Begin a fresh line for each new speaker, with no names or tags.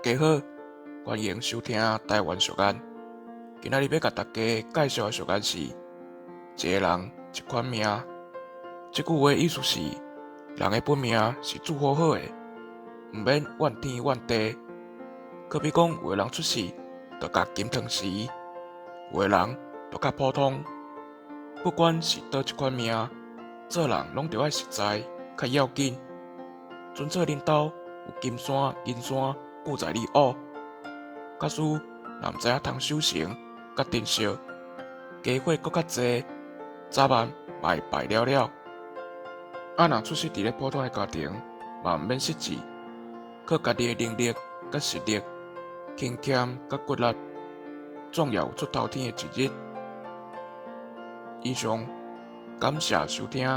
家好，欢迎收听台湾俗谚。今仔日要甲大家介绍的俗谚是：一个人一款命。这句话的意思是，人的本命是主好好的，毋免怨天怨地。可比讲，有的人出世就甲金汤匙，有的人就较普通。不管是倒一款命，做人拢着爱实在，较要紧。准做恁兜有金山银山固在你屋，假使若毋知影通守成，甲珍惜，家伙搁较济，早晚嘛会败了了。若出世伫咧普通的家庭，嘛毋免失志，靠家己的能力甲实力，勤俭甲骨力，总要有出头天的一日。以上，感谢收听。